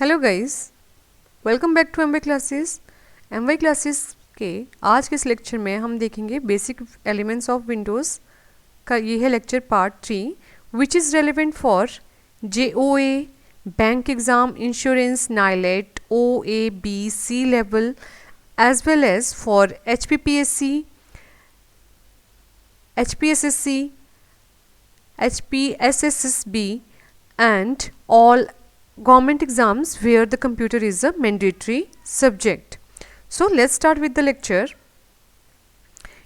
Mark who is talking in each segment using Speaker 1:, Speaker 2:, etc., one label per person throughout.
Speaker 1: Hello guys, welcome back to MY classes. MY classes के आज के इस लेक्चर में हम देखेंगे बेसिक एलिमेंट्स ऑफ विंडोज़ का। ये है lecture part 3 which is relevant for JOA, bank exam, insurance, NIELIT, OAB, C level as well as for HPPSC, HPSSC, HPSSSB and all government exams where the computer is a mandatory subject. So let's start with the lecture.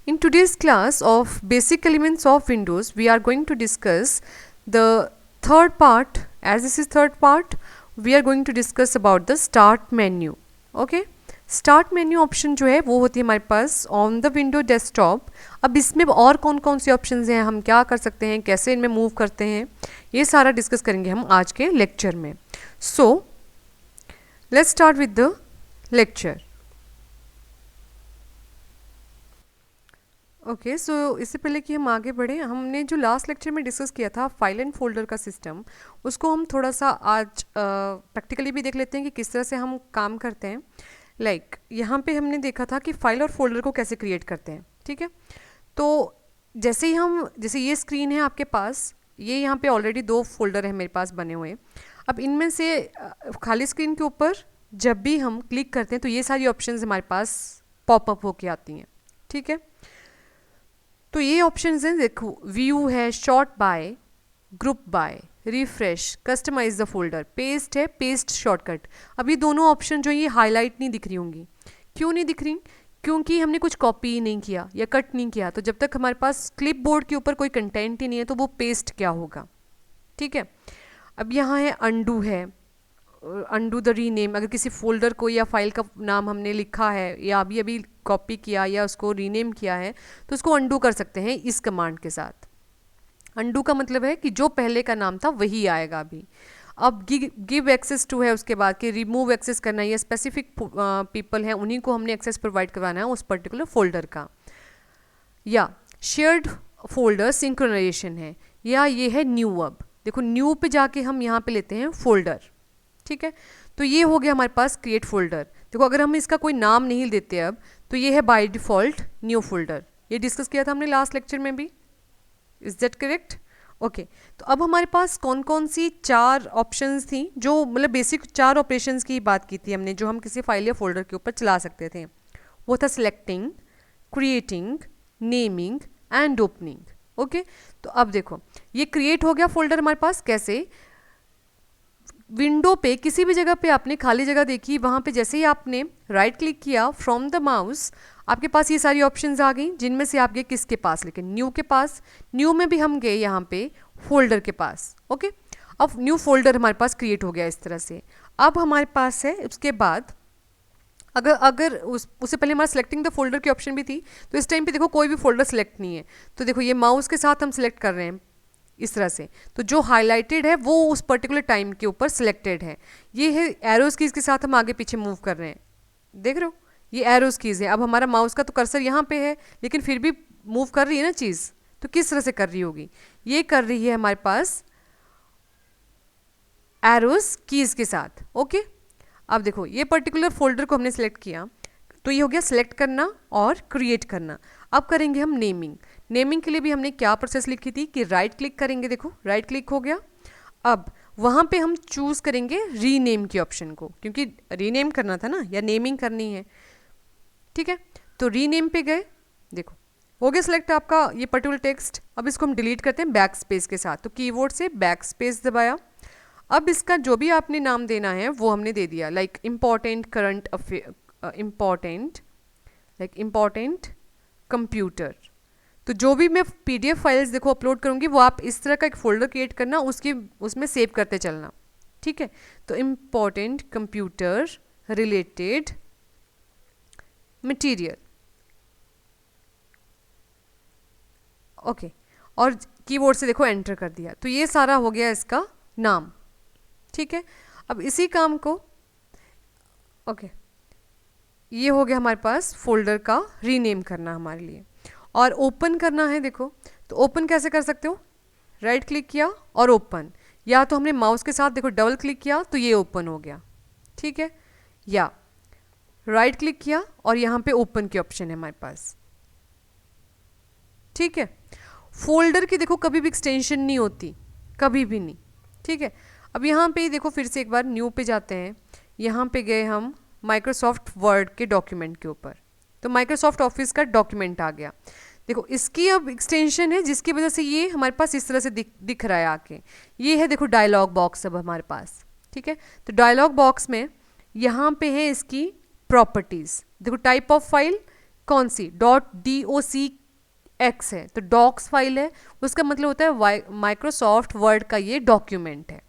Speaker 1: In today's class of basic elements of Windows, we are going to discuss the third part. As this is third part, we are going to discuss about the start menu. Okay, start menu option जो है वो होती है हमारे pass on the window desktop. अब इसमें और कौन कौन से ऑप्शंस हैं, हम क्या कर सकते हैं, कैसे इनमें मूव करते हैं, ये सारा डिस्कस करेंगे हम आज के लेक्चर में। So let's start with the lecture. Okay, so इससे पहले कि हम आगे बढ़ें, हमने जो लास्ट लेक्चर में डिस्कस किया था फाइल एंड फोल्डर का सिस्टम, उसको हम थोड़ा सा आज प्रैक्टिकली भी देख लेते हैं कि किस तरह से हम काम करते हैं। यहाँ पे हमने देखा था कि फाइल और फोल्डर को कैसे क्रिएट करते हैं। ठीक है, तो जैसे ये स्क्रीन है आपके पास, ये यहाँ पे ऑलरेडी 2 फोल्डर है मेरे पास बने हुए। अब इनमें से खाली स्क्रीन के ऊपर जब भी हम क्लिक करते हैं तो ये सारी ऑप्शंस हमारे पास पॉपअप होके आती हैं। ठीक है, तो ये ऑप्शंस हैं, देखो व्यू है, sort by, group by, refresh, customize the folder, paste है, पेस्ट शॉर्टकट। अब ये दोनों ऑप्शन जो ये हाईलाइट नहीं दिख रही होंगी। क्यों नहीं दिख रही? क्योंकि हमने कुछ कॉपी नहीं किया या कट नहीं किया। तो जब तक हमारे पास क्लिप बोर्ड के ऊपर कोई कंटेंट ही नहीं है तो वो पेस्ट क्या होगा। ठीक है, अब यहाँ है अंडू है, अंडू द रीनेम। अगर किसी फोल्डर को या फाइल का नाम हमने लिखा है या अभी अभी कॉपी किया या उसको रीनेम किया है तो उसको अंडू कर सकते हैं इस कमांड के साथ। अंडू का मतलब है कि जो पहले का नाम था वही आएगा अभी। अब गिव एक्सेस टू है उसके बाद कि रिमूव एक्सेस करना, ये स्पेसिफिक पीपल हैं उन्हीं को हमने एक्सेस प्रोवाइड करवाना है उस पर्टिकुलर फोल्डर का। या शेयर्ड फोल्डर सिंक्रोनाइजेशन है, या ये है न्यू। अब देखो न्यू पे जाके हम यहाँ पे लेते हैं फोल्डर। ठीक है, तो ये हो गया हमारे पास क्रिएट फोल्डर। देखो अगर हम इसका कोई नाम नहीं देते अब तो ये है बाय डिफ़ॉल्ट न्यू फोल्डर। ये डिस्कस किया था हमने लास्ट लेक्चर में भी। Is that correct? ओके, तो अब हमारे पास कौन कौन सी 4 ऑप्शंस थी, जो मतलब बेसिक 4 ऑपरेशंस की बात की थी हमने, जो हम किसी फाइल या फोल्डर के ऊपर चला सकते थे। वो था selecting, creating, naming and opening. Okay, तो अब देखो ये क्रिएट हो गया फोल्डर हमारे पास। कैसे? विंडो पे किसी भी जगह पे आपने खाली जगह देखी, वहाँ पे जैसे ही आपने राइट क्लिक किया फ्रॉम द माउस, आपके पास ये सारी ऑप्शंस आ गई, जिनमें से आप गए किसके पास, लेकिन न्यू के पास। न्यू में भी हम गए यहाँ पे फोल्डर के पास। ओके, अब न्यू फोल्डर हमारे पास क्रिएट हो गया इस तरह से। अब हमारे पास है उसके बाद अगर उससे पहले हमारा सेलेक्टिंग द फोल्डर की ऑप्शन भी थी। तो इस टाइम पे देखो कोई भी फोल्डर सेलेक्ट नहीं है, तो देखो ये माउस के साथ हम सिलेक्ट कर रहे हैं इस तरह से। तो जो हाईलाइटेड है वो उस पर्टिकुलर टाइम के ऊपर सिलेक्टेड है। ये है एरोज कीज के साथ हम आगे पीछे मूव कर रहे हैं, देख रहे हो ये एरोज कीज है। अब हमारा माउस का तो कर्सर यहाँ पे है लेकिन फिर भी मूव कर रही है ना चीज़, तो किस तरह से कर रही होगी? ये कर रही है हमारे पास एरोज कीज के साथ। ओके, अब देखो ये पर्टिकुलर फोल्डर को हमने सेलेक्ट किया, तो ये हो गया सेलेक्ट करना और क्रिएट करना। अब करेंगे हम नेमिंग। नेमिंग के लिए भी हमने क्या प्रोसेस लिखी थी कि राइट क्लिक करेंगे, देखो राइट क्लिक हो गया। अब वहाँ पे हम चूज़ करेंगे रीनेम की ऑप्शन को, क्योंकि रीनेम करना था ना या नेमिंग करनी है। ठीक है, तो रीनेम पे गए, देखो हो गया सिलेक्ट आपका ये पर्टिकुलर टेक्स्ट। अब इसको हम डिलीट करते हैं बैक स्पेस के साथ, तो कीबोर्ड से बैक स्पेस दबाया। अब इसका जो भी आपने नाम देना है वो हमने दे दिया, like important current affair, important computer. तो जो भी मैं PDF फाइल्स देखो अपलोड करूँगी वो आप इस तरह का एक फ़ोल्डर क्रिएट करना, उसमें सेव करते चलना। ठीक है, तो important computer related material. Okay, और कीबोर्ड से देखो एंटर कर दिया, तो ये सारा हो गया इसका नाम। ठीक है, अब इसी काम को ओके ये हो गया हमारे पास फोल्डर का रीनेम करना हमारे लिए। और ओपन करना है, देखो तो ओपन कैसे कर सकते हो? राइट क्लिक किया और ओपन, या तो हमने माउस के साथ देखो डबल क्लिक किया तो ये ओपन हो गया। ठीक है, या राइट क्लिक किया और यहाँ पे ओपन के ऑप्शन है हमारे पास, ठीक है। फोल्डर की देखो कभी भी एक्सटेंशन नहीं होती, कभी भी नहीं, ठीक है। अब यहाँ पे देखो फिर से एक बार न्यू पे जाते हैं, यहाँ पे गए हम माइक्रोसॉफ्ट वर्ड के डॉक्यूमेंट के ऊपर, तो माइक्रोसॉफ्ट ऑफिस का डॉक्यूमेंट आ गया। देखो इसकी अब एक्सटेंशन है जिसकी वजह से ये हमारे पास इस तरह से दिख रहा है आके, ये है देखो डायलॉग बॉक्स अब हमारे पास, ठीक है। तो डायलॉग बॉक्स में यहाँ पे है इसकी प्रॉपर्टीज़, देखो टाइप ऑफ फाइल कौन सी .docx है, तो डॉक्स फाइल है, उसका मतलब होता है माइक्रोसॉफ्ट वर्ड का ये डॉक्यूमेंट है,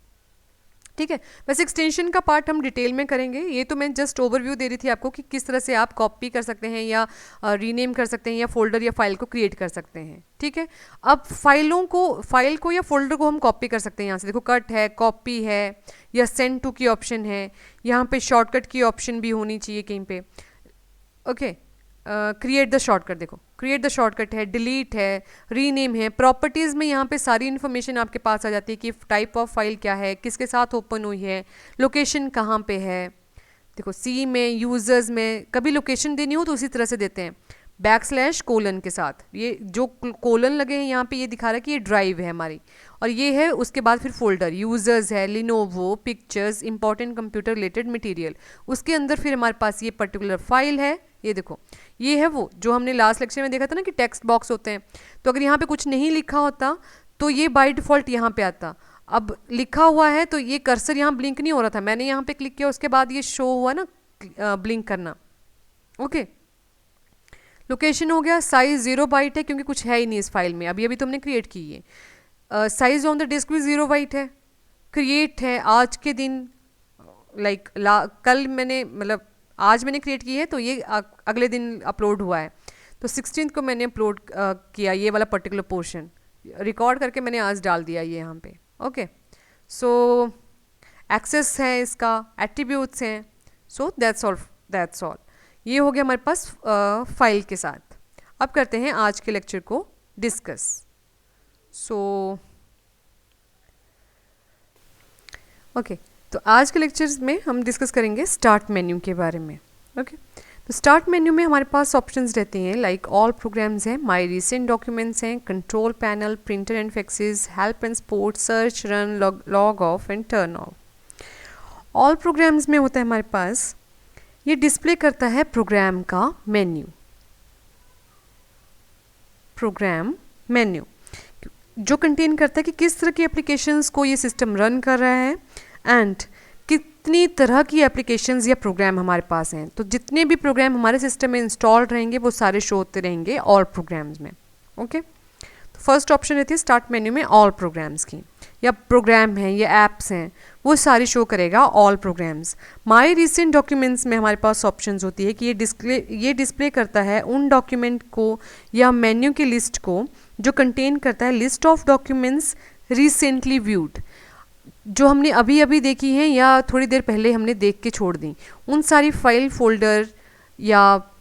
Speaker 1: ठीक है। वैसे एक्सटेंशन का पार्ट हम डिटेल में करेंगे, ये तो मैं जस्ट ओवरव्यू दे रही थी आपको कि किस तरह से आप कॉपी कर सकते हैं या रीनेम कर सकते हैं या फोल्डर या फाइल को क्रिएट कर सकते हैं, ठीक है। अब फाइल को या फोल्डर को हम कॉपी कर सकते हैं, यहाँ से देखो कट है, कॉपी है, या सेंड टू की ऑप्शन है, यहाँ पे शॉर्टकट की ऑप्शन भी होनी चाहिए कहीं पे, ओके। क्रिएट द शॉर्टकट, देखो क्रिएट द शॉर्टकट है, डिलीट है, रीनेम है, प्रॉपर्टीज़ में यहाँ पे सारी इन्फॉर्मेशन आपके पास आ जाती है कि टाइप ऑफ फाइल क्या है, किसके साथ ओपन हुई है, लोकेशन कहाँ पे है, देखो सी में यूजर्स में कभी लोकेशन देनी हो तो उसी तरह से देते हैं \:कोलन के साथ, ये जो कोलन लगे हैं यहाँ पे ये दिखा रहा है कि ये ड्राइव है हमारी, और ये है उसके बाद फिर फोल्डर यूजर्स है, Lenovo, pictures, important computer related material, उसके अंदर फिर हमारे पास ये पर्टिकुलर फाइल है, ये देखो ये है वो जो हमने लास्ट लेक्चर में देखा था ना कि टेक्स्ट बॉक्स होते हैं, तो अगर यहाँ पे कुछ नहीं लिखा होता तो ये बाय डिफ़ॉल्ट यहाँ पे आता, अब लिखा हुआ है तो ये कर्सर यहाँ ब्लिंक नहीं हो रहा था, मैंने यहाँ पे क्लिक किया उसके बाद ये शो हुआ ना ब्लिंक करना, ओके। लोकेशन हो गया, साइज 0 बाइट है क्योंकि कुछ है ही नहीं इस फाइल में, अभी अभी तो हमने क्रिएट की है। साइज ऑन द डिस्क भी 0 बाइट है, क्रिएट है आज के दिन, लाइक कल मैंने मतलब आज मैंने क्रिएट की है तो ये अगले दिन अपलोड हुआ है, तो 16 को मैंने अपलोड किया ये वाला पर्टिकुलर पोर्शन, रिकॉर्ड करके मैंने आज डाल दिया ये यहाँ पे, ओके। सो एक्सेस है इसका, एट्रीब्यूट्स हैं, सो दैट्स ऑल, ये हो गया हमारे पास फाइल के साथ। अब करते हैं आज के लेक्चर को डिस्कस। सो ओके, तो आज के लेक्चर्स में हम डिस्कस करेंगे स्टार्ट मेन्यू के बारे में, ओके। तो स्टार्ट मेन्यू में हमारे पास ऑप्शंस रहते हैं लाइक ऑल प्रोग्राम्स हैं, माय रिसेंट डॉक्यूमेंट्स हैं, control panel, printer and faxes, help and support, search, run, log of and turn off. All programmes में होता है हमारे पास, ये डिस्प्ले करता है प्रोग्राम का मेन्यू, प्रोग्राम मेन्यू जो कंटेन करता है कि किस तरह की एप्लीकेशंस को ये सिस्टम रन कर रहा है एंड कितनी तरह की एप्लीकेशंस या प्रोग्राम हमारे पास हैं। तो जितने भी प्रोग्राम हमारे सिस्टम में इंस्टॉल्ड रहेंगे वो सारे शो होते रहेंगे ऑल प्रोग्राम्स में, ओके। तो फर्स्ट ऑप्शन रहती है स्टार्ट मेन्यू में ऑल प्रोग्राम्स की, या प्रोग्राम हैं या एप्स हैं वो सारी शो करेगा all programmes. My recent documents में हमारे पास ऑप्शंस होती है कि ये डिस्प्ले करता है उन डॉक्यूमेंट को या मेन्यू की लिस्ट को जो कंटेन करता है list of documents recently viewed, जो हमने अभी अभी देखी हैं या थोड़ी देर पहले हमने देख के छोड़ दी, उन सारी फाइल फोल्डर या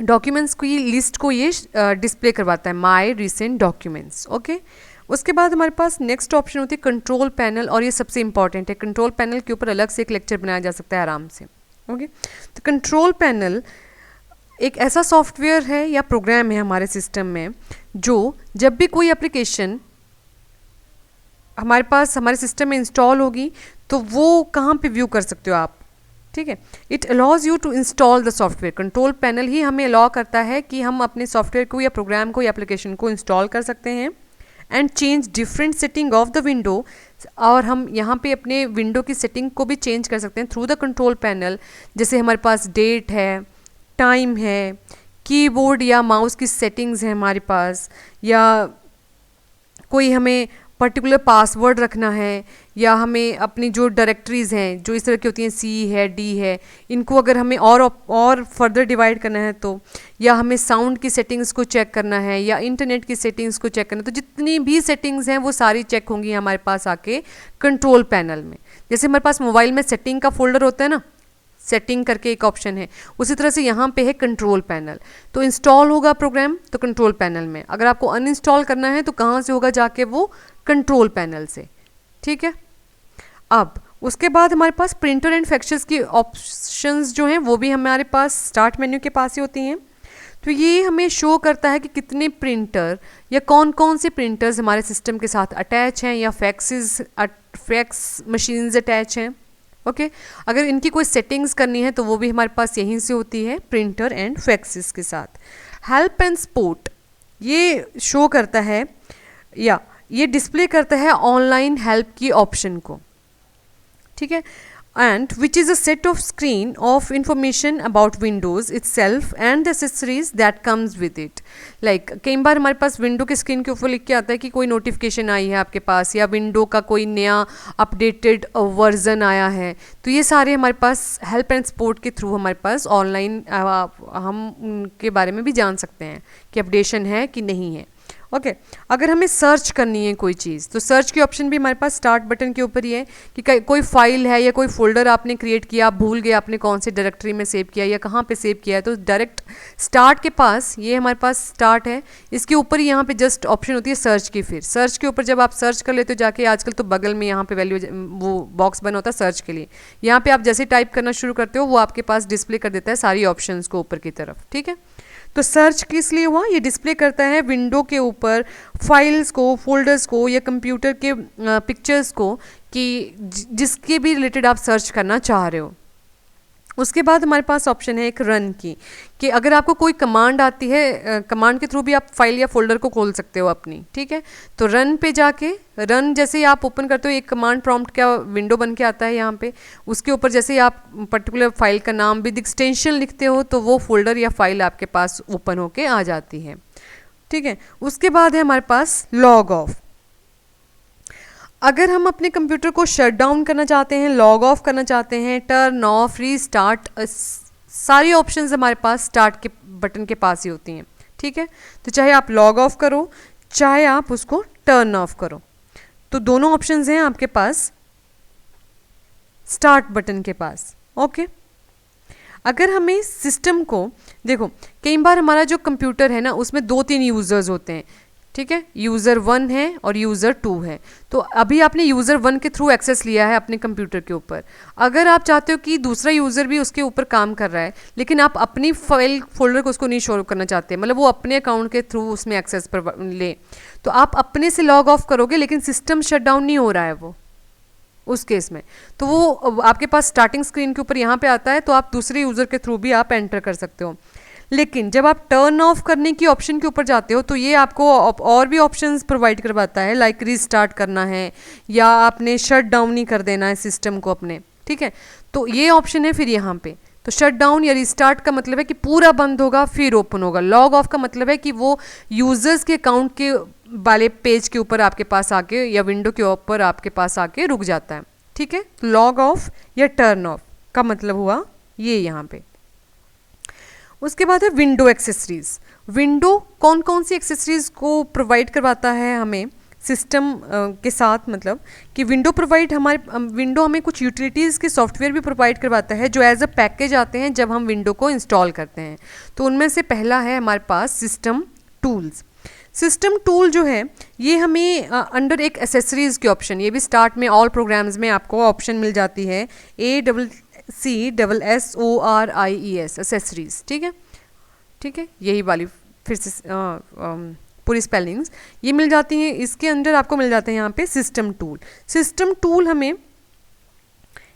Speaker 1: डॉक्यूमेंट्स की लिस्ट को ये डिस्प्ले करवाता है माय रिसेंट डॉक्यूमेंट्स, ओके। उसके बाद हमारे पास नेक्स्ट ऑप्शन होती है कंट्रोल पैनल, और ये सबसे इंपॉर्टेंट है, कंट्रोल पैनल के ऊपर अलग से एक लेक्चर बनाया जा सकता है आराम से, ओके। तो कंट्रोल पैनल एक ऐसा सॉफ्टवेयर है या प्रोग्राम है हमारे सिस्टम में जो जब भी कोई एप्लीकेशन हमारे पास हमारे सिस्टम में इंस्टॉल होगी तो वो कहाँ पे व्यू कर सकते हो आप, ठीक है। It allows you to install the software, control panel ही हमें अलाउ करता है कि हम अपने सॉफ्टवेयर को या प्रोग्राम को या एप्लीकेशन को इंस्टॉल कर सकते हैं and change different setting of the window, और हम यहाँ पे अपने विंडो की सेटिंग को भी चेंज कर सकते हैं थ्रू द कंट्रोल पैनल। जैसे हमारे पास डेट है, टाइम है, कीबोर्ड या माउस की सेटिंग्स हैं हमारे पास, या कोई हमें पर्टिकुलर पासवर्ड रखना है, या हमें अपनी जो डायरेक्टरीज़ हैं जो इस तरह की होती हैं C है, D है, इनको अगर हमें और फर्दर डिवाइड करना है तो, या हमें साउंड की सेटिंग्स को चेक करना है या इंटरनेट की सेटिंग्स को चेक करना है, तो जितनी भी सेटिंग्स हैं वो सारी चेक होंगी हमारे पास आके कंट्रोल पैनल में। जैसे हमारे पास मोबाइल में सेटिंग का फोल्डर होता है ना, सेटिंग करके एक ऑप्शन है, उसी तरह से यहाँ पे है कंट्रोल पैनल। तो इंस्टॉल होगा प्रोग्राम तो कंट्रोल पैनल में, अगर आपको अनइंस्टॉल करना है तो कहाँ से होगा, जाके वो कंट्रोल पैनल से, ठीक है। अब उसके बाद हमारे पास प्रिंटर एंड फैक्चर्स की ऑप्शंस जो हैं वो भी हमारे पास स्टार्ट मेन्यू के पास ही होती हैं। तो ये हमें शो करता है कि कितने प्रिंटर या कौन कौन से प्रिंटर्स हमारे सिस्टम के साथ अटैच हैं या फैक्स मशीन्स अटैच हैं। ओके अगर इनकी कोई सेटिंग्स करनी है तो वो भी हमारे पास यहीं से होती है प्रिंटर एंड फैक्सेस के साथ। हेल्प एंड सपोर्ट ये शो करता है या ये डिस्प्ले करता है ऑनलाइन हेल्प की ऑप्शन को, ठीक है, and which is a set of screen of information about Windows itself and the accessories that comes with it. Like कई बार हमारे पास विंडो के स्क्रीन के ऊपर लिख के आता है कि कोई नोटिफिकेशन आई है आपके पास या विंडो का कोई नया अपडेटेड वर्जन आया है, तो ये सारे हमारे पास हेल्प एंड सपोर्ट के थ्रू हमारे पास ऑनलाइन हम उनके बारे में भी जान सकते हैं कि अपडेशन है कि नहीं है। ओके अगर हमें सर्च करनी है कोई चीज़ तो सर्च की ऑप्शन भी हमारे पास स्टार्ट बटन के ऊपर ही है कि कोई फाइल है या कोई फोल्डर आपने क्रिएट किया, आप भूल गए आपने कौन से डायरेक्टरी में सेव किया या कहाँ पे सेव किया है, तो डायरेक्ट स्टार्ट के पास ये हमारे पास स्टार्ट है, इसके ऊपर ही यहाँ पे जस्ट ऑप्शन होती है सर्च की। फिर सर्च के ऊपर जब आप सर्च कर लेते हो जाके, आजकल तो बगल में यहाँ पे वैल्यू वो बॉक्स बना होता है सर्च के लिए, यहाँ पे आप जैसे टाइप करना शुरू करते हो वो आपके पास डिस्प्ले कर देता है सारी ऑप्शंस को ऊपर की तरफ, ठीक है। तो सर्च किस लिए हुआ, ये डिस्प्ले करता है विंडो के ऊपर फाइल्स को, फोल्डर्स को या कंप्यूटर के पिक्चर्स को कि जिसके भी रिलेटेड आप सर्च करना चाह रहे हो। उसके बाद हमारे पास ऑप्शन है एक रन की, कि अगर आपको कोई कमांड आती है, कमांड के थ्रू भी आप फाइल या फोल्डर को खोल सकते हो अपनी, ठीक है। तो रन पे जाके, रन जैसे ही आप ओपन करते हो एक कमांड प्रॉम्प्ट का विंडो बन के आता है यहाँ पे, उसके ऊपर जैसे ही आप पर्टिकुलर फाइल का नाम विद एक्सटेंशन लिखते हो तो वो फोल्डर या फाइल आपके पास ओपन होके आ जाती है, ठीक है। उसके बाद है हमारे पास लॉग ऑफ। अगर हम अपने कंप्यूटर को शट डाउन करना चाहते हैं, लॉग ऑफ करना चाहते हैं, टर्न ऑफ, रीस्टार्ट, सारी ऑप्शंस हमारे पास स्टार्ट के बटन के पास ही होती हैं, ठीक है। तो चाहे आप लॉग ऑफ करो चाहे आप उसको टर्न ऑफ करो, तो दोनों ऑप्शंस हैं आपके पास स्टार्ट बटन के पास। ओके अगर हमें सिस्टम को देखो, कई बार हमारा जो कंप्यूटर है ना उसमें 2-3 यूज़र्स होते हैं, ठीक है, यूज़र 1 है और यूज़र 2 है। तो अभी आपने यूज़र 1 के थ्रू एक्सेस लिया है अपने कंप्यूटर के ऊपर, अगर आप चाहते हो कि दूसरा यूज़र भी उसके ऊपर काम कर रहा है लेकिन आप अपनी फाइल फोल्डर को उसको नहीं शो करना चाहते, मतलब वो अपने अकाउंट के थ्रू उसमें एक्सेस पर ले, तो आप अपने से लॉग ऑफ करोगे लेकिन सिस्टम शट डाउन नहीं हो रहा है वो उस केस में, तो वो आपके पास स्टार्टिंग स्क्रीन के ऊपर यहाँ पे आता है, तो आप दूसरे यूज़र के थ्रू भी आप एंटर कर सकते हो। लेकिन जब आप टर्न ऑफ करने की ऑप्शन के ऊपर जाते हो तो ये आपको और भी ऑप्शंस प्रोवाइड करवाता है, लाइक रीस्टार्ट करना है या आपने शट डाउन ही कर देना है सिस्टम को अपने, ठीक है। तो ये ऑप्शन है फिर यहाँ पे, तो शट डाउन या रिस्टार्ट का मतलब है कि पूरा बंद होगा फिर ओपन होगा। लॉग ऑफ का मतलब है कि वो यूज़र्स के अकाउंट के वाले पेज के ऊपर आपके पास आके या विंडो के ऊपर आपके पास आके रुक जाता है, ठीक है। लॉग ऑफ या टर्न ऑफ का मतलब हुआ ये यहाँ पे। उसके बाद है विंडो एक्सेसरीज। विंडो कौन कौन सी एक्सेसरीज को प्रोवाइड करवाता है हमें सिस्टम के साथ, मतलब कि विंडो हमें कुछ यूटिलिटीज़ के सॉफ्टवेयर भी प्रोवाइड करवाता है जो एज अ पैकेज आते हैं जब हम विंडो को इंस्टॉल करते हैं। तो उनमें से पहला है हमारे पास सिस्टम टूल्स। सिस्टम टूल जो है ये हमें अंडर एक एसेसरीज़ के ऑप्शन, ये भी स्टार्ट में ऑल प्रोग्राम्स में आपको ऑप्शन मिल जाती है ACCSSORIES एसेसरीज़, ठीक है, ठीक है, यही वाली फिर से पूरी स्पेलिंग्स ये मिल जाती हैं। इसके अंदर आपको मिल जाते हैं यहाँ पे सिस्टम टूल। सिस्टम टूल हमें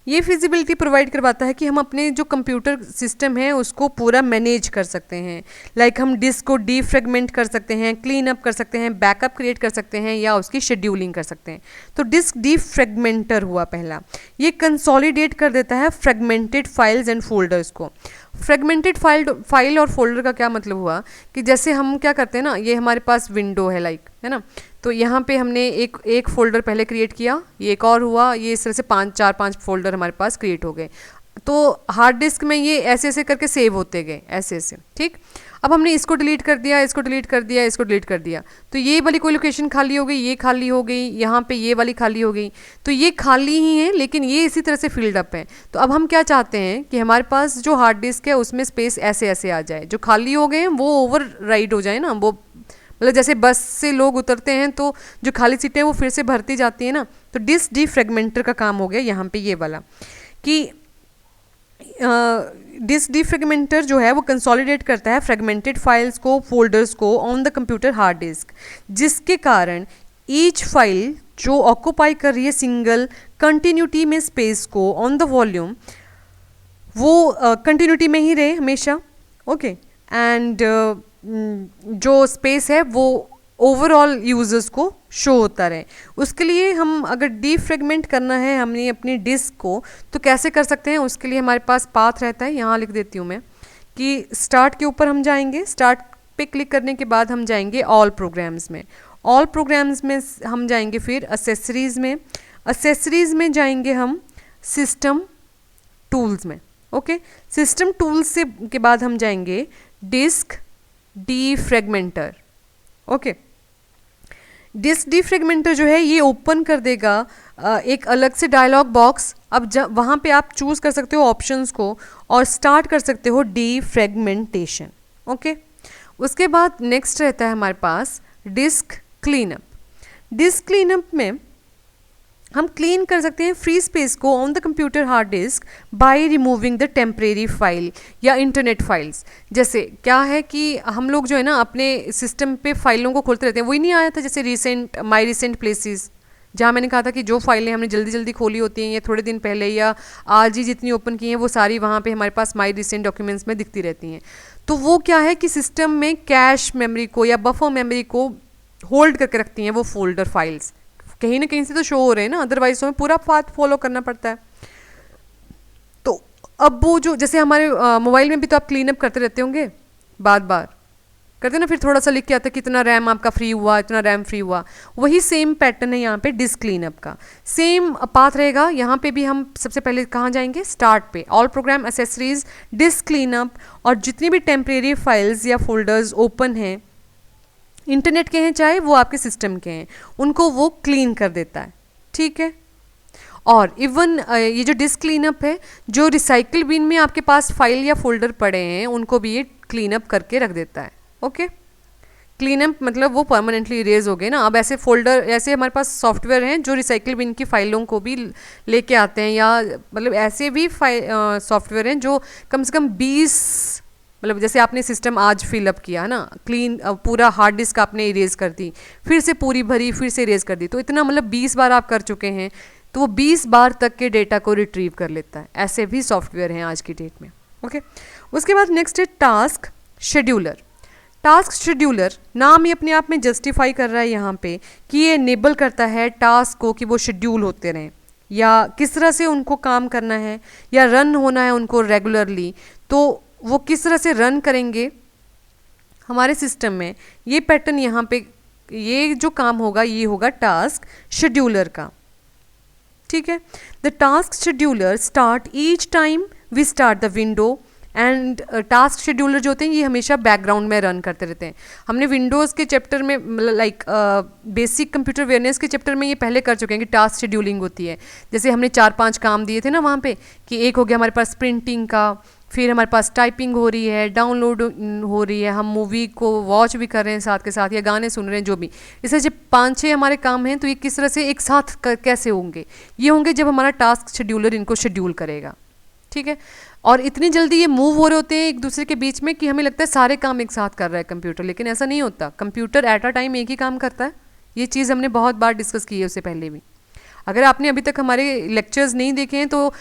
Speaker 1: ये फिजिबिलिटी प्रोवाइड करवाता है कि हम अपने जो कंप्यूटर सिस्टम है उसको पूरा मैनेज कर सकते हैं, लाइक हम डिस्क को डीफ्रेगमेंट कर सकते हैं, क्लीन अप कर सकते हैं, बैकअप क्रिएट कर सकते हैं या उसकी शेड्यूलिंग कर सकते हैं। तो डिस्क डीफ्रेगमेंटर हुआ पहला, ये कंसोलिडेट कर देता है फ्रेगमेंटेड फाइल्स एंड फोल्डर्स को। फ्रेगमेंटेड फाइल और फोल्डर का क्या मतलब हुआ कि जैसे हम क्या करते हैं ना, ये हमारे पास विंडो है लाइक, है ना, तो यहाँ पे हमने एक फ़ोल्डर पहले क्रिएट किया, ये एक और हुआ, ये इस तरह से 4-5 फोल्डर हमारे पास क्रिएट हो गए। तो हार्ड डिस्क में ये ऐसे ऐसे करके सेव होते गए, ऐसे ऐसे, ठीक। अब हमने इसको डिलीट कर दिया, इसको डिलीट कर दिया, इसको डिलीट कर दिया, तो ये वाली कोई लोकेशन खाली हो गई, ये खाली हो गई, यहाँ पे ये वाली खाली हो गई, तो ये खाली ही है लेकिन ये इसी तरह से फिल्ड अप है। तो अब हम क्या चाहते हैं कि हमारे पास जो हार्ड डिस्क है उसमें स्पेस ऐसे ऐसे आ जाए, जो खाली हो गए हैं वो ओवर राइड हो जाए ना, वो मतलब जैसे बस से लोग उतरते हैं तो जो खाली सीटें वो फिर से भरती जाती है ना, तो डिस्क डिफ्रेगमेंटर का काम हो गया यहाँ पे ये वाला कि डिस्क डिफ्रेगमेंटर जो है वो कंसोलिडेट करता है फ्रेगमेंटेड फाइल्स को, फोल्डर्स को on the computer hard disk, जिसके कारण ईच फाइल जो ऑक्यूपाई कर रही है सिंगल कंटिन्यूटी में स्पेस को ऑन द वॉल्यूम, वो कंटिन्यूटी में ही रहे हमेशा। ओके, एंड जो स्पेस है वो ओवरऑल यूजर्स को शो होता रहे। उसके लिए हम अगर डीफ्रेगमेंट करना है हमने अपनी डिस्क को, तो कैसे कर सकते हैं? उसके लिए हमारे पास पाथ रहता है, यहाँ लिख देती हूँ मैं कि स्टार्ट के ऊपर हम जाएंगे, स्टार्ट पे क्लिक करने के बाद हम जाएंगे ऑल प्रोग्राम्स में, ऑल प्रोग्राम्स में हम जाएंगे फिर असेसरीज में, असेसरीज में जाएंगे हम सिस्टम टूल्स में। ओके, सिस्टम टूल्स से के बाद हम जाएंगे डिस्क डीफ्रेगमेंटर। ओके, डिस्क डीफ्रेगमेंटर जो है ये ओपन कर देगा एक अलग से डायलॉग बॉक्स। अब जब वहाँ पे आप चूज़ कर सकते हो ऑप्शंस को और स्टार्ट कर सकते हो डीफ्रेगमेंटेशन। ओके, उसके बाद नेक्स्ट रहता है हमारे पास डिस्क क्लीनअप। डिस्क क्लीनअप में हम क्लीन कर सकते हैं फ्री स्पेस को on the computer hard disk by removing the temporary file या इंटरनेट फाइल्स। जैसे क्या है कि हम लोग जो है ना अपने सिस्टम पे फाइलों को खोलते रहते हैं, वही नहीं आया था जैसे रिसेंट माई रिसेंट प्लेसेस, जहाँ मैंने कहा था कि जो फाइलें हमने जल्दी जल्दी खोली होती हैं या थोड़े दिन पहले या आज ही जितनी ओपन की हैं वो सारी वहाँ पे हमारे पास माई रिसेंट डॉक्यूमेंट्स में दिखती रहती हैं। तो वो क्या है कि सिस्टम में कैश मेमोरी को या बफर मेमोरी को होल्ड करके रखती हैं वो फोल्डर फाइल्स, कहीं ना कहीं से तो शो हो रहे हैं ना, अदरवाइज हमें पूरा पाथ फॉलो करना पड़ता है। तो अब वो जो जैसे हमारे मोबाइल में भी तो आप क्लीन अप करते रहते होंगे, बार बार करते ना, फिर थोड़ा सा लिख के आता है कितना रैम आपका फ्री हुआ, इतना रैम फ्री हुआ, वही सेम पैटर्न है यहाँ पे डिस्क क्लीनअप का, सेम पाथ रहेगा। यहाँ पे भी हम सबसे पहले कहाँ जाएंगे? स्टार्ट पे, all programme accessories disc cleanup, और जितनी भी टेम्परेरी फाइल्स या फोल्डर्स ओपन हैं इंटरनेट के हैं चाहे वो आपके सिस्टम के हैं, उनको वो क्लीन कर देता है। ठीक है, और इवन ये जो डिस्क क्लीनअप है, जो रिसाइकिल बिन में आपके पास फाइल या फोल्डर पड़े हैं उनको भी ये क्लीनअप करके रख देता है। ओके, क्लीनअप मतलब वो परमानेंटली इरेज हो गए ना। अब ऐसे फोल्डर, ऐसे हमारे पास सॉफ्टवेयर हैं जो रिसाइकिल बिन की फाइलों को भी लेके आते हैं, या मतलब ऐसे भी सॉफ्टवेयर हैं जो कम से कम 20, मतलब जैसे आपने सिस्टम आज फिलअप किया ना, क्लीन पूरा हार्ड डिस्क आपने इरेज कर दी, फिर से पूरी भरी, फिर से इरेज कर दी, तो इतना मतलब 20 बार आप कर चुके हैं, तो वो 20 बार तक के डेटा को रिट्रीव कर लेता है। ऐसे भी सॉफ्टवेयर हैं आज की डेट में। ओके, उसके बाद नेक्स्ट है टास्क शेड्यूलर। टास्क शेड्यूलर नाम ही अपने आप में जस्टिफाई कर रहा है यहाँ पे कि ये इनेबल करता है टास्क को कि वो शेड्यूल होते रहें, या किस तरह से उनको काम करना है या रन होना है उनको रेगुलरली, तो वो किस तरह से रन करेंगे हमारे सिस्टम में। ये पैटर्न यहाँ पे, ये जो काम होगा ये होगा टास्क शेड्यूलर का। ठीक है, the task scheduler start each time we start the window, and task scheduler जो होते हैं ये हमेशा बैकग्राउंड में रन करते रहते हैं। हमने विंडोज़ के चैप्टर में लाइक बेसिक कंप्यूटर अवेयरनेस के चैप्टर में ये पहले कर चुके हैं कि टास्क शेड्यूलिंग होती है। जैसे हमने 4-5 काम दिए थे ना वहाँ पे, कि एक हो गया हमारे पास प्रिंटिंग का, फिर हमारे पास टाइपिंग हो रही है, डाउनलोड हो रही है, हम मूवी को वॉच भी कर रहे हैं साथ के साथ, या गाने सुन रहे हैं, जो भी। इससे जब 5-6 हमारे काम हैं तो ये किस तरह से एक साथ कैसे होंगे? ये होंगे जब हमारा टास्क शेड्यूलर इनको शेड्यूल करेगा। ठीक है, और इतनी जल्दी ये मूव हो रहे होते हैं एक दूसरे के बीच में कि हमें लगता है सारे काम एक साथ कर रहा है कंप्यूटर, लेकिन ऐसा नहीं होता। कंप्यूटर एट अ टाइम एक ही काम करता है। ये चीज़ हमने बहुत बार डिस्कस की है उससे पहले भी। अगर आपने अभी तक हमारे लेक्चर्स नहीं देखे हैं तो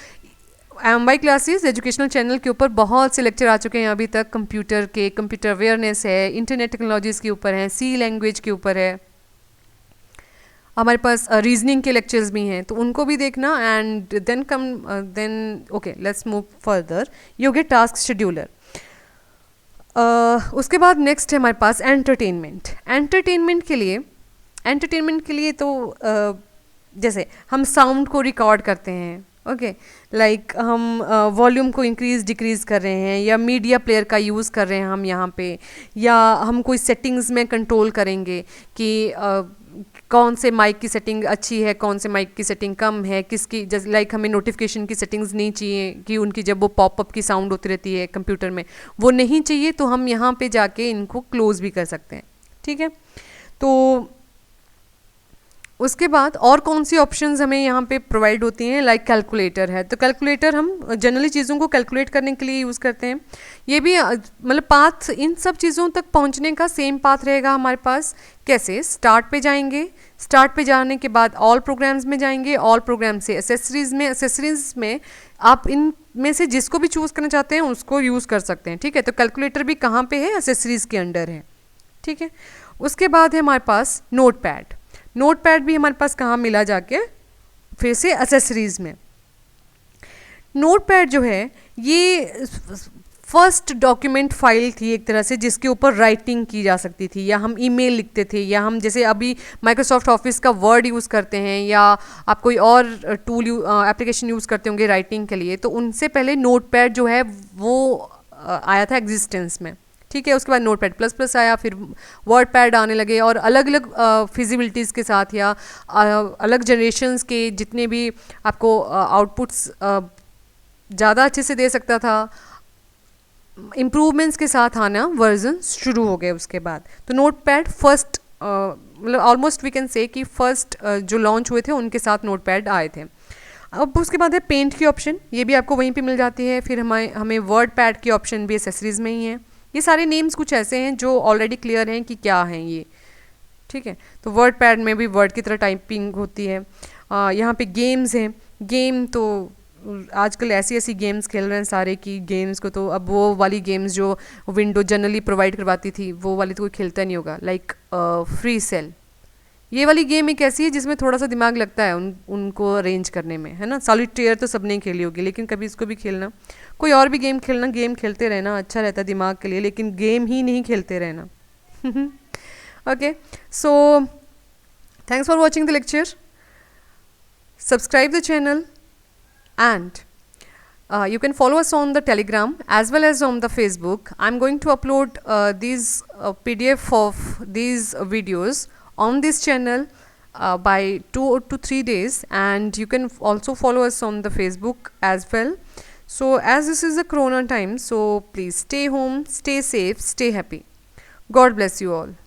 Speaker 1: MY क्लासेस एजुकेशनल चैनल के ऊपर बहुत से लेक्चर आ चुके हैं अभी तक, कंप्यूटर के, कंप्यूटर अवेयरनेस है, इंटरनेट टेक्नोलॉजीज़ के ऊपर है, सी लैंग्वेज के ऊपर है, हमारे पास रीजनिंग के लेक्चर्स भी हैं, तो उनको भी देखना। And then okay, let's move further. ये हो गया टास्क शेड्यूलर। उसके बाद नेक्स्ट है हमारे पास एंटरटेनमेंट। एंटरटेनमेंट के लिए तो जैसे हम साउंड को रिकॉर्ड करते हैं, ओके, लाइक हम वॉल्यूम को इंक्रीज़ डिक्रीज़ कर रहे हैं, या मीडिया प्लेयर का यूज़ कर रहे हैं हम यहाँ पे, या हम कोई सेटिंग्स में कंट्रोल करेंगे कि कौन से माइक की सेटिंग अच्छी है, कौन से माइक की सेटिंग कम है, किसकी, जैसे लाइक हमें नोटिफिकेशन की सेटिंग्स नहीं चाहिए कि उनकी जब वो पॉपअप की साउंड होती रहती है कंप्यूटर में, वो नहीं चाहिए, तो हम यहाँ पे जाके इनको क्लोज़ भी कर सकते हैं। ठीक है। तो उसके बाद और कौन सी ऑप्शंस हमें यहाँ पे प्रोवाइड होती हैं, लाइक कैलकुलेटर है। तो कैलकुलेटर हम जनरली चीज़ों को कैलकुलेट करने के लिए यूज़ करते हैं। ये भी मतलब पाथ, इन सब चीज़ों तक पहुँचने का सेम पाथ रहेगा हमारे पास। कैसे? स्टार्ट पे जाएंगे, स्टार्ट पे जाने के बाद ऑल प्रोग्राम्स में जाएंगे, ऑल प्रोग्राम से एसेसरीज़ में, एसेसरीज़ में आप इन में से जिसको भी चूज़ करना चाहते हैं उसको यूज़ कर सकते हैं, ठीक है। तो कैलकुलेटर भी कहाँ पे है? एसेसरीज़ के अंडर है, ठीक है। उसके बाद है हमारे पास नोट पैड। नोट पैड भी हमारे पास कहाँ मिला जाके? फिर से एसेसरीज़ में। नोट पैड जो है ये फर्स्ट डॉक्यूमेंट फाइल थी एक तरह से, जिसके ऊपर राइटिंग की जा सकती थी, या हम ईमेल लिखते थे, या हम जैसे अभी माइक्रोसॉफ्ट ऑफिस का वर्ड यूज़ करते हैं, या आप कोई और टूल एप्लीकेशन यूज़ करते होंगे राइटिंग के लिए, तो उनसे पहले नोट पैड जो है वो आया था एग्जिस्टेंस में, ठीक है। उसके बाद नोट पैड प्लस प्लस आया, फिर वर्ड पैड आने लगे, और अलग अलग फिजिबिलिटीज़ के साथ, या अलग जनरेशन्स के जितने भी आपको आउटपुट्स ज़्यादा अच्छे से दे सकता था, इम्प्रूवमेंट्स के साथ आना वर्जन शुरू हो गए उसके बाद। तो नोट पैड फर्स्ट, मतलब ऑलमोस्ट वी कैन से कि फर्स्ट जो लॉन्च हुए थे उनके साथ नोट पैड आए थे। अब उसके बाद है पेंट की ऑप्शन, ये भी आपको वहीं पे मिल जाती है। फिर हमें वर्ड पैड की ऑप्शन भी एसेसरीज़ में ही है। ये सारे नेम्स कुछ ऐसे हैं जो ऑलरेडी क्लियर हैं कि क्या हैं ये, ठीक है। तो वर्ड पैड में भी वर्ड की तरह टाइपिंग होती है। यहाँ पे गेम्स हैं। गेम तो आजकल ऐसी ऐसी गेम्स खेल रहे हैं सारे कि गेम्स को तो अब वो वाली गेम्स जो विंडो जनरली प्रोवाइड करवाती थी वो वाली तो कोई खेलता नहीं होगा, लाइक फ्री सेल। ये वाली गेम एक ऐसी है जिसमें थोड़ा सा दिमाग लगता है उनको अरेंज करने में, है ना। सॉलिटेयर तो सबने खेली होगी, लेकिन कभी इसको भी खेलना, कोई और भी गेम खेलना, गेम खेलते रहना अच्छा रहता है दिमाग के लिए, लेकिन गेम ही नहीं खेलते रहना। Okay, so thanks for watching the lecture. Subscribe the channel, and you can follow us on the Telegram as well as on the Facebook. I'm going to upload these PDF of these videos on this channel by 2 to 3 days, and you can also follow us on the Facebook as well. So as this is a corona time, so please stay home, stay safe, stay happy. God bless you all.